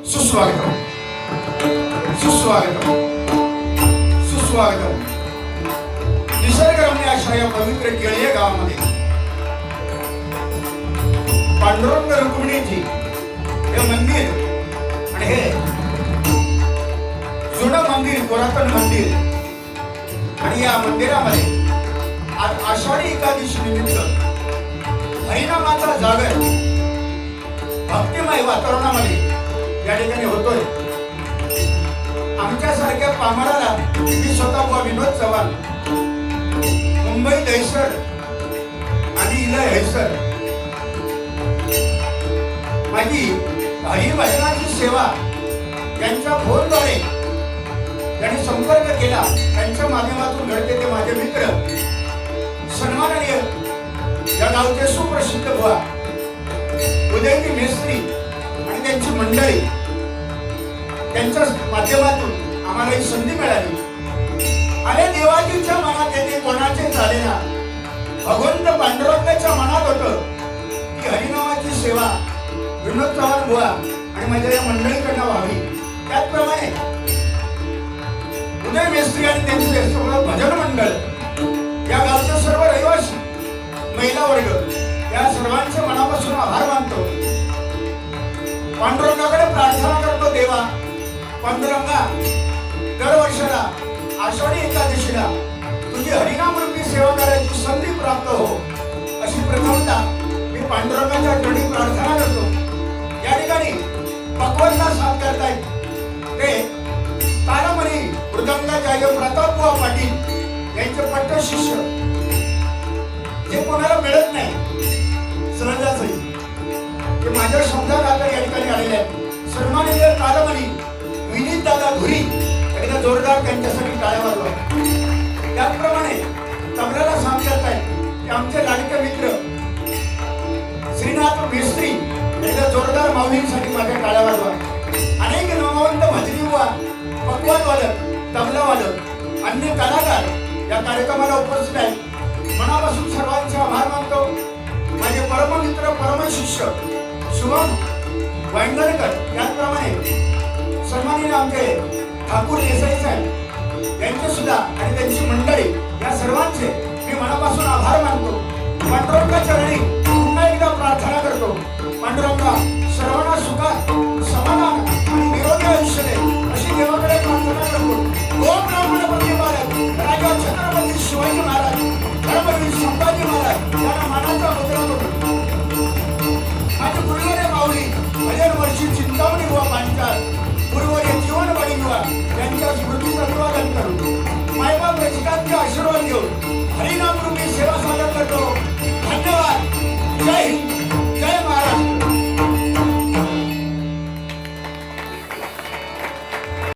सुस्वागतम सुस्वागतम सुस्वागतम। निसर्गरम्य अशा या पवित्र केळिया गावामध्ये पांडुरंग रुक्मिणीजी हे मंदिर आणि हे जुनं मंदिर, पुरातन मंदिर, आणि या मंदिरामध्ये आज आषाढी एकादशी निमित्त हरिनामाचा जागर भक्तिमय वातावरणामध्ये या ठिकाणी होतोय। आमच्यासारख्या पामराला मी स्वतः विनोद चव्हाण, मुंबई दहिसर आणि इलय हैसर, माझी हरिभजनाची सेवा यांच्या फोनद्वारे त्यांनी संपर्क केला, त्यांच्या माध्यमातून घडते ते माझे मित्र सन्माननीय या गावचे सुप्रसिद्ध बुवा उदयजी मेस्त्री आणि त्यांची मंडळी, त्यांच्या माध्यमातून आम्हाला ही संधी मिळाली। अरे देवाजीच्या मनात येते कोणाचे झाले ना, भगवंत पांडुरंगाच्या मनात होतं की हरिनामाची सेवा विनोद चव्हाण बुवा आणि माझ्या या मंडळीकडनं व्हावी। त्याचप्रमाणे उदय मेस्त्री आणि त्यांचे सर्व भजन मंडळ, या गावचे सर्व रहिवासी, महिला वर्ग, या सर्वांचे मनापासून आभार मानतो। पांडुरंगाकडे प्रार्थना करतो, देवा पांडुरंगा, दरवर्षाला आषाढी एकादशीला तुझी हरिनामरूपी सेवा करायची संधी प्राप्त हो, अशी प्रथमता मी पांडुरंगाच्या चरणी प्रार्थना करतो। या ठिकाणी पकवानला साथ करतायत ते तारामणी मृदंगाचार्य प्रतापबुवा पाटील यांचे पट्ट शिष्य, जे कोणाला मिळत नाही सहजासहजी, ते माझ्या शब्दात आता या ठिकाणी आलेले आहेत। सन्माननीय तारामणी विनीत दादा धुरी, एकदा जोरदार त्यांच्यासाठी टाळ्या वाजवा। त्याचप्रमाणे तबल्याला साथ करतायत ते आमचे लाडके मित्र श्रीनाथ मेस्त्री, एकदा जोरदार माऊलींसाठी माझ्या टाळ्या वाजवा। अनेक नामवंत भजनी बुवा, पकवान वादक, तबला वादक, अन्य कलाकार या कार्यक्रमाला उपस्थित आहेत। मनापासून सर्वांचे आभार मानतो। माझे परममित्र परमशिष्य शुभम वांगणकर, त्याचप्रमाणे सन्माननीय आमचे ठाकूर देसाई साहेब, सुद्धा आणि त्यांची मंडळी या सर्वांचे मी मनापासून आभार मानतो. पांडुरंगा चरणी पुन्हा एकदा प्रार्थना करतो. पांडुरंगा